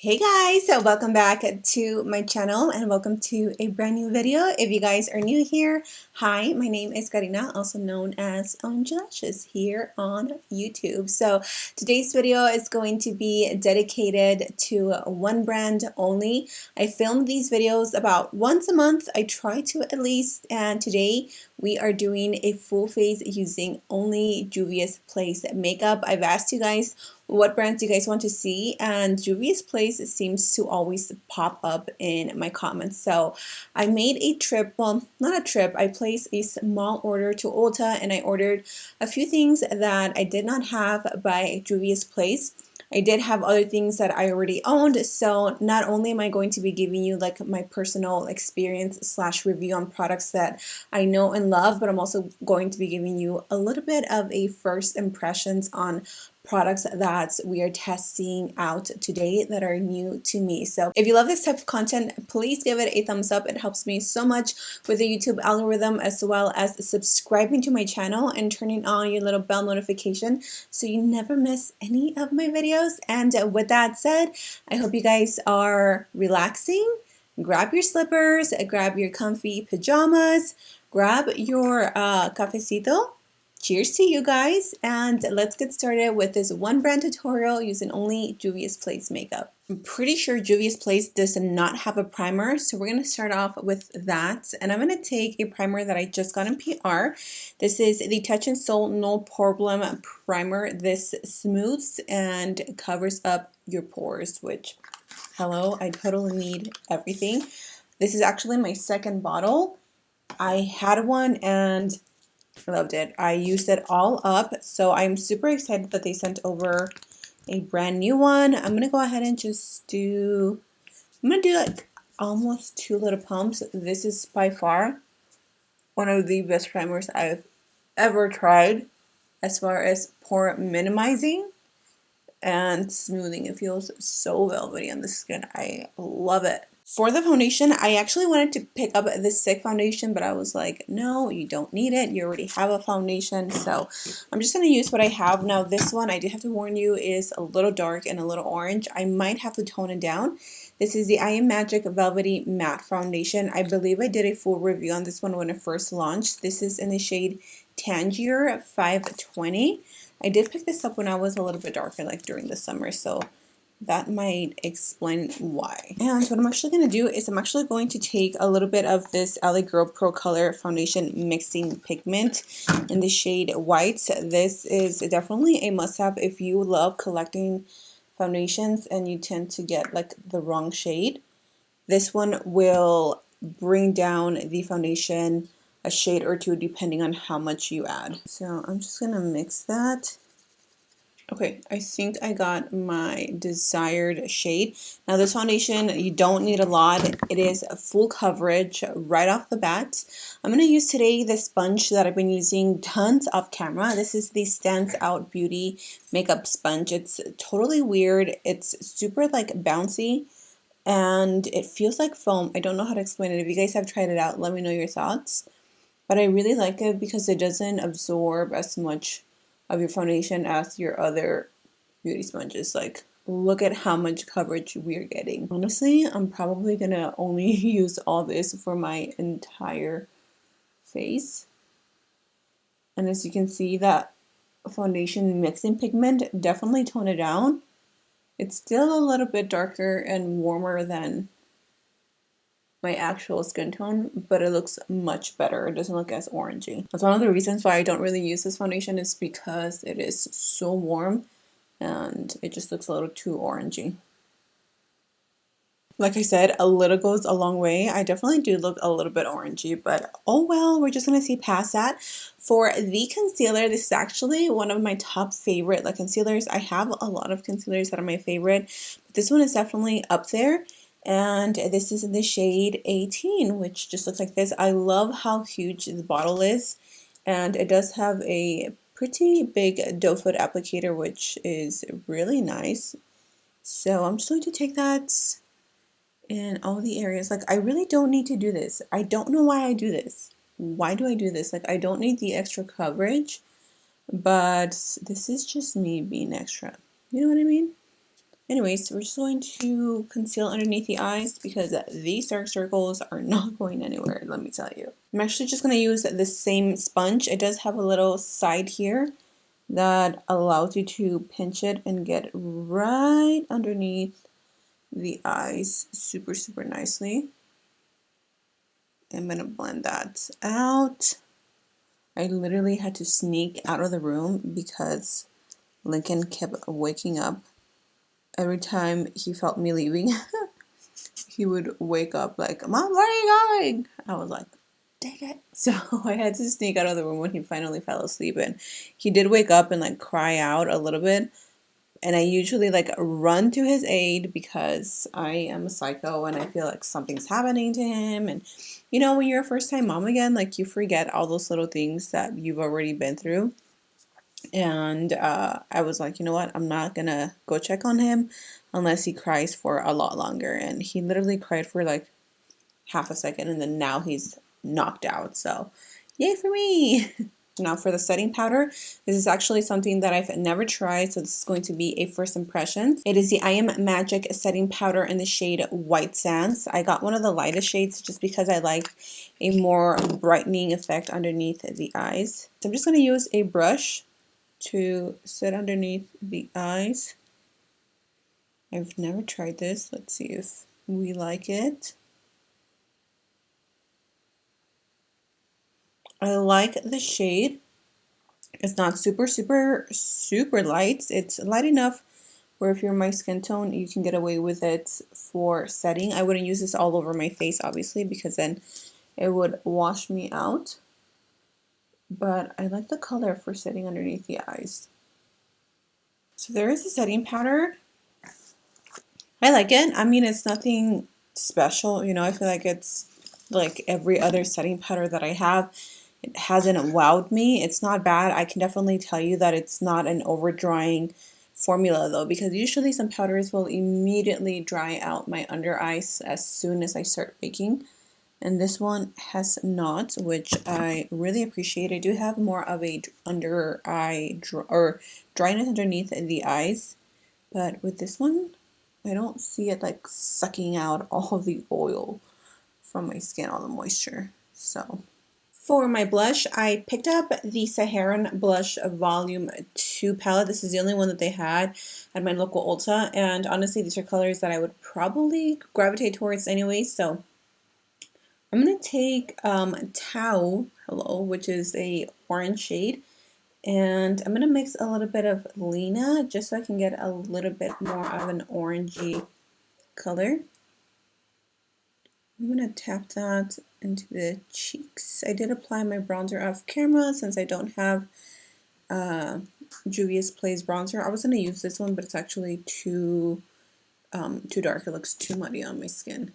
Hey guys, so welcome back to my channel and welcome to a brand new video. If you guys are new here, hi, my name is Karina, also known as Ohmglashes here on YouTube. So today's video is going to be dedicated to one brand only. I film these videos about once a month. I try to at least, and today we are doing a full face using only Juvia's Place makeup. I've asked you guys what brands you guys want to see, and Juvia's Place seems to always pop up in my comments. So I made a trip, well, not a trip, I placed a small order to Ulta and I ordered a few things that I did not have by Juvia's Place. I did have other things that I already owned, so not only am I going to be giving you like my personal experience slash review on products that I know and love, but I'm also going to be giving you a little bit of a first impressions on products that we are testing out today that are new to me. So if you love this type of content, please give it a thumbs up. It helps me so much with the YouTube algorithm, as well as subscribing to my channel and turning on your little bell notification so you never miss any of my videos. And with that said, I hope you guys are relaxing. Grab your slippers, grab your comfy pajamas, grab your cafecito. Cheers to you guys, and let's get started with this one brand tutorial using only Juvia's Place makeup. I'm pretty sure Juvia's Place does not have a primer, so we're going to start off with that. And I'm going to take a primer that I just got in PR. This is the In Sol No Poreblem primer. This smooths and covers up your pores, which, hello, I totally need everything. This is actually my second bottle. I had one and I loved it. I used it all up, so I'm super excited that they sent over a brand new one. I'm gonna go ahead and just I'm gonna do like almost 2 little pumps. This is by far one of the best primers I've ever tried as far as pore minimizing and smoothing. It feels so velvety on the skin. I love it. For the foundation, I actually wanted to pick up this Stick foundation, but I was like, no, you don't need it. You already have a foundation. So I'm just going to use what I have. Now, this one, I do have to warn you, is a little dark and a little orange. I might have to tone it down. This is the I Am Magic Velvety Matte Foundation. I believe I did a full review on this one when it first launched. This is in the shade Tangier 520. I did pick this up when I was a little bit darker, like during the summer, so that might explain why. And what I'm actually going to do is I'm actually going to take a little bit of this LA Girl Pro Color Foundation Mixing Pigment in the shade White. This is definitely a must-have if you love collecting foundations and you tend to get like the wrong shade. This one will bring down the foundation a shade or two depending on how much you add. So I'm just going to mix that. Okay, I think I got my desired shade. Now this foundation, you don't need a lot. It is full coverage right off the bat. I'm going to use today the sponge that I've been using tons off camera. This is the Stands Out Beauty Makeup Sponge. It's totally weird. It's super like bouncy and it feels like foam. I don't know how to explain it. If you guys have tried it out, let me know your thoughts. But I really like it because it doesn't absorb as much of your foundation as your other beauty sponges. Like, look at how much coverage we're getting. Honestly, I'm probably gonna only use all this for my entire face. And as you can see, that foundation mixing pigment definitely toned it down. It's still a little bit darker and warmer than my actual skin tone, but it looks much better. It doesn't look as orangey. That's one of the reasons why I don't really use this foundation, is because it is so warm and it just looks a little too orangey. Like I said, a little goes a long way. I definitely do look a little bit orangey, but oh well, we're just gonna see past that. For the concealer, this is actually one of my top favorite concealers. I have a lot of concealers that are my favorite, but this one is definitely up there. And this is in the shade 18, which just looks like this. I love how huge the bottle is, and it does have a pretty big doe foot applicator, which is really nice. So I'm just going to take that in all the areas. Like, I really don't need to do this. I don't know why I do this. Why do I do this? Like, I don't need the extra coverage, but this is just me being extra. You know what I mean? Anyways, we're just going to conceal underneath the eyes because these dark circles are not going anywhere, let me tell you. I'm actually just going to use the same sponge. It does have a little side here that allows you to pinch it and get right underneath the eyes super, super nicely. I'm going to blend that out. I literally had to sneak out of the room because Lincoln kept waking up. Every time he felt me leaving, he would wake up like, "Mom, where are you going?" I was like, dang it. So I had to sneak out of the room when he finally fell asleep. And he did wake up and like cry out a little bit. And I usually like run to his aid because I am a psycho and I feel like something's happening to him. And you know, when you're a first time mom again, like you forget all those little things that you've already been through. And I was like, you know what? I'm not gonna go check on him unless he cries for a lot longer. And he literally cried for like half a second and then now he's knocked out. So yay for me. Now for the setting powder, this is actually something that I've never tried, so this is going to be a first impression. It is the I Am Magic setting powder in the shade White Sands. I got one of the lightest shades just because I like a more brightening effect underneath the eyes. So I'm just going to use a brush to set underneath the eyes. I've never tried this. Let's see if we like it. I like the shade. It's not super, super, super light. It's light enough where if you're my skin tone, you can get away with it for setting. I wouldn't use this all over my face, obviously, because then it would wash me out. But I like the color for setting underneath the eyes. So there is a setting powder. I like it. I mean, it's nothing special. You know, I feel like it's like every other setting powder that I have. It hasn't wowed me. It's not bad. I can definitely tell you that it's not an over drying formula though, because usually some powders will immediately dry out my under eyes as soon as I start baking. And this one has not, which I really appreciate. I do have more of a under eye dryness underneath the eyes, but with this one, I don't see it like sucking out all of the oil from my skin, all the moisture. So for my blush, I picked up the Saharan Blush Vol.II palette. This is the only one that they had at my local Ulta, and honestly, these are colors that I would probably gravitate towards anyway, so I'm going to take Tau Hello, which is a orange shade, and I'm going to mix a little bit of Lena just so I can get a little bit more of an orangey color. I'm going to tap that into the cheeks. I did apply my bronzer off camera since I don't have Juvias Place bronzer. I was going to use this one, but it's actually too dark. It looks too muddy on my skin.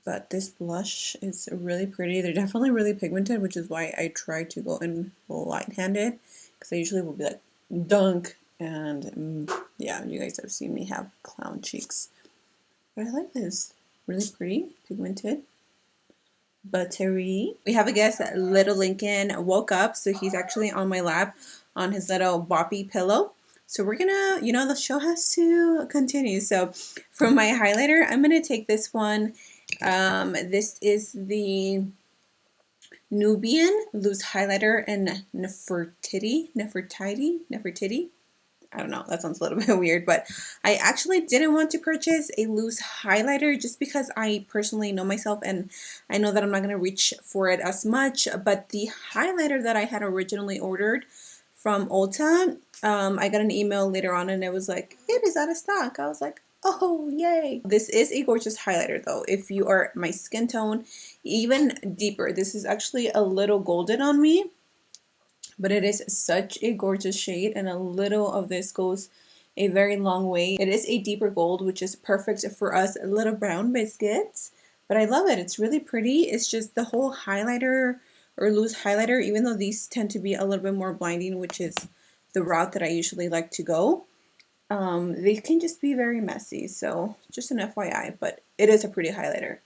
But this blush is really pretty. They're definitely really pigmented, which is why I try to go in light-handed, because I usually will be like dunk, and yeah, you guys have seen me have clown cheeks. But I like this. Really pretty, pigmented, buttery. We have a guest, little Lincoln woke up, so he's actually on my lap on his little boppy pillow. So we're gonna, you know, the show has to continue. So for my highlighter, I'm gonna take this one. This is the Nubian loose highlighter in Nefertiti. I don't know, that sounds a little bit weird, but I actually didn't want to purchase a loose highlighter just because I personally know myself and I know that I'm not going to reach for it as much. But the highlighter that I had originally ordered from Ulta, I got an email later on and it was like, it is out of stock. I was like, oh, yay. This is a gorgeous highlighter though. If you are my skin tone, even deeper. This is actually a little golden on me, but it is such a gorgeous shade, and a little of this goes a very long way. It is a deeper gold, which is perfect for us little brown biscuits, but I love it. It's really pretty. It's just the whole highlighter or loose highlighter, even though these tend to be a little bit more blinding, which is the route that I usually like to go, they can just be very messy. So just an FYI, but it is a pretty highlighter.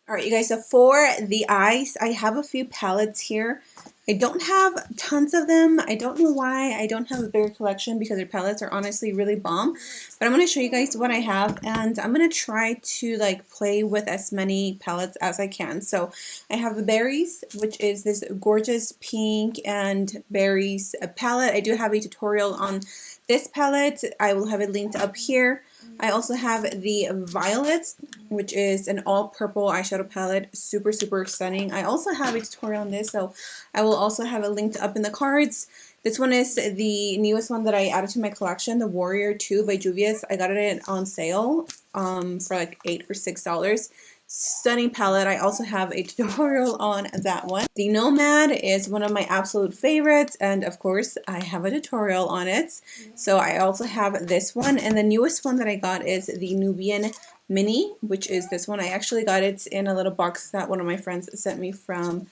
Alright, you guys, so for the eyes, I have a few palettes here. I don't have tons of them. I don't know why I don't have a bigger collection because their palettes are honestly really bomb. But I'm going to show you guys what I have, and I'm going to try to like play with as many palettes as I can. So I have the berries, which is this gorgeous pink and berries palette. I do have a tutorial on this palette. I will have it linked up here. I also have the Violets, which is an all purple eyeshadow palette, super stunning. I also have a tutorial on this, so I will also have it linked up in the cards. This one is the newest one that I added to my collection, the Warrior II by Juvias. I got it on sale for like $8 or $6. Stunning palette. I also have a tutorial on that one. The Nomad is one of my absolute favorites, and of course I have a tutorial on it. So I also have this one, and the newest one that I got is the Nubian Mini, which is this one. I actually got it in a little box that one of my friends sent me from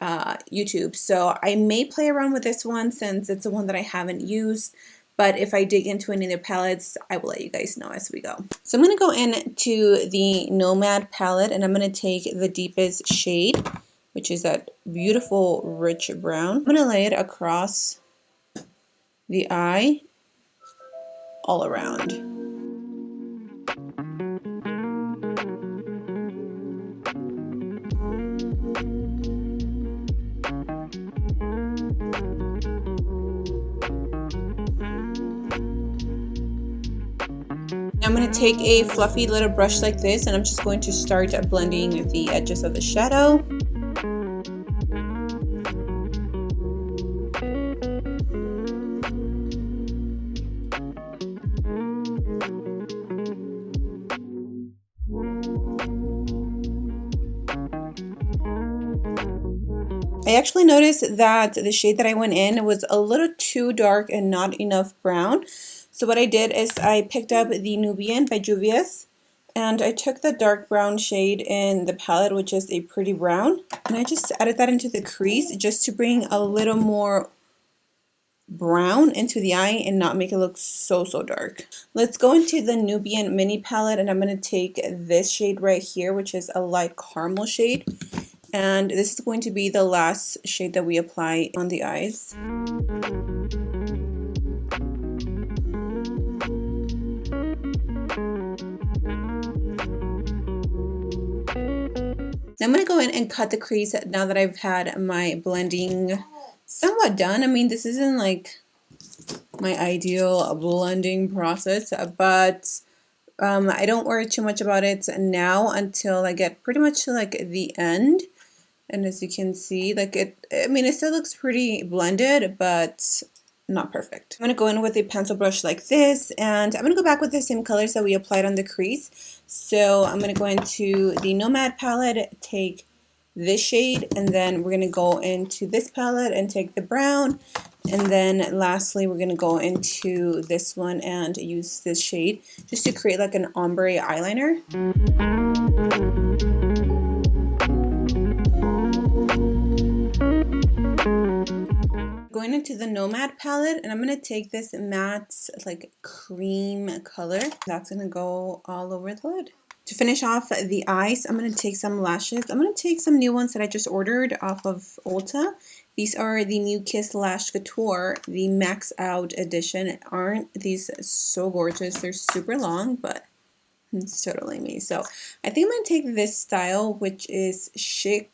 YouTube. So I may play around with this one since it's the one that I haven't used. But if I dig into any of their palettes, I will let you guys know as we go. So I'm going to go into the Nomad palette, and I'm going to take the deepest shade, which is that beautiful rich brown. I'm going to lay it across the eye all around. I'm going to take a fluffy little brush like this, and I'm just going to start blending the edges of the shadow. I actually noticed that the shade that I went in was a little too dark and not enough brown. So what I did is I picked up the Nubian by Juvias, and I took the dark brown shade in the palette, which is a pretty brown, and I just added that into the crease just to bring a little more brown into the eye and not make it look so dark. Let's go into the Nubian mini palette, and I'm going to take this shade right here, which is a light caramel shade, and this is going to be the last shade that we apply on the eyes. Now I'm going to go in and cut the crease now that I've had my blending somewhat done. I mean, this isn't like my ideal blending process, but I don't worry too much about it now until I get pretty much to like the end. And as you can see, like it still looks pretty blended, but not perfect. I'm going to go in with a pencil brush like this, and I'm going to go back with the same colors that we applied on the crease. So I'm going to go into the Nomad palette, take this shade, and then we're going to go into this palette and take the brown, and then lastly we're going to go into this one and use this shade just to create like an ombre eyeliner. Going into the Nomad palette, and I'm going to take this matte like cream color. That's going to go all over the lid. To finish off the eyes, I'm going to take some lashes. I'm going to take some new ones that I just ordered off of Ulta. These are the new Kiss Lash Couture, the Max Out edition. Aren't these so gorgeous? They're super long, but it's totally me. So I think I'm going to take this style, which is Chic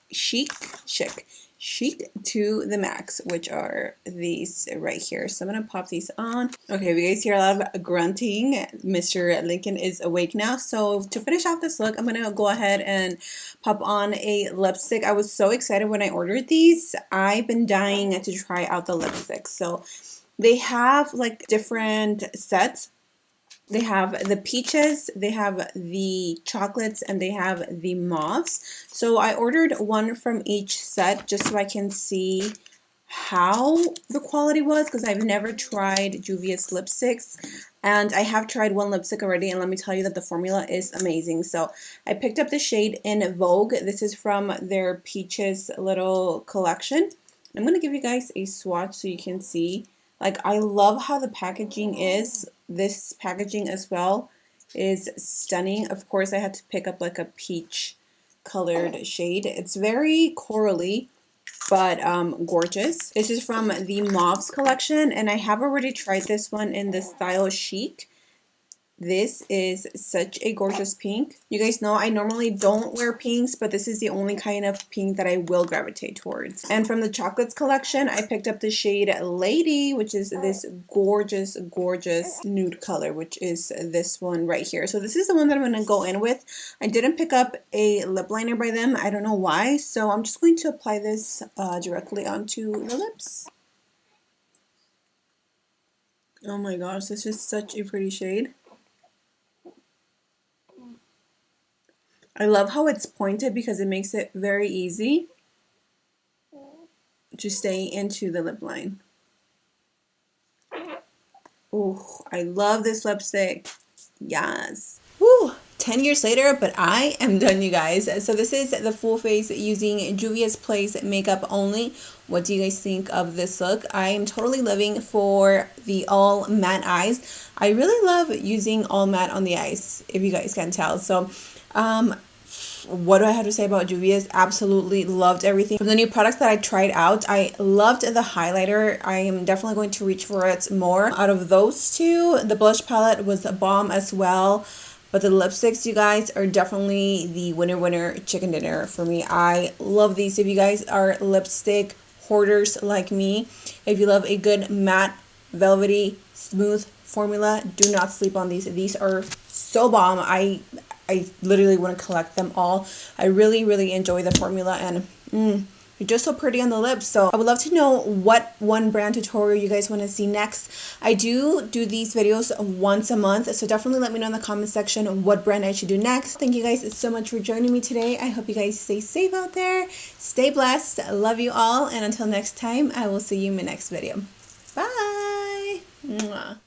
To The Max, which are these right here. So I'm going to pop these on. Okay, if you guys hear a lot of grunting, Mr. Lincoln is awake now. So to finish off this look, I'm going to go ahead and pop on a lipstick. I was so excited when I ordered these. I've been dying to try out the lipsticks. So they have like different sets. They have the peaches, they have the chocolates, and they have the mauves. So I ordered one from each set just so I can see how the quality was, because I've never tried Juvia's lipsticks, and I have tried one lipstick already, and let me tell you that the formula is amazing. So I picked up the shade in Vogue. This is from their Peaches little collection. I'm going to give you guys a swatch so you can see. Like, I love how the packaging is. This packaging as well is stunning. Of course, I had to pick up like a peach colored shade. It's very corally, but gorgeous. This is from the Mauves collection, and I have already tried this one in the style Chic. This is such a gorgeous pink. You guys know I normally don't wear pinks, but this is the only kind of pink that I will gravitate towards. And from the Chocolates collection, I picked up the shade Lady, which is this gorgeous, gorgeous nude color, which is this one right here. So this is the one that I'm going to go in with. I didn't pick up a lip liner by them. I don't know why. So I'm just going to apply this directly onto the lips. Oh my gosh, this is such a pretty shade. I love how it's pointed because it makes it very easy to stay into the lip line. Oh, I love this lipstick. Yes. Woo! 10 years later, but I am done, you guys. So this is the full face using Juvia's Place makeup only. What do you guys think of this look? I am totally living for the all matte eyes. I really love using all matte on the eyes, if you guys can tell. So what do I have to say about Juvia's? Absolutely loved everything. From the new products that I tried out, I loved the highlighter. I am definitely going to reach for it more. Out of those two, the blush palette was a bomb as well. But the lipsticks, you guys, are definitely the winner chicken dinner for me. I love these. If you guys are lipstick hoarders like me, if you love a good matte, velvety, smooth formula, do not sleep on these. These are so bomb. I literally want to collect them all. I really enjoy the formula, and you're just so pretty on the lips. So I would love to know what one brand tutorial you guys want to see next. I do these videos once a month, so definitely let me know in the comment section what brand I should do next. Thank you guys so much for joining me today. I hope you guys stay safe out there. Stay blessed. I love you all, and until next time, I will see you in my next video. Bye. Mwah.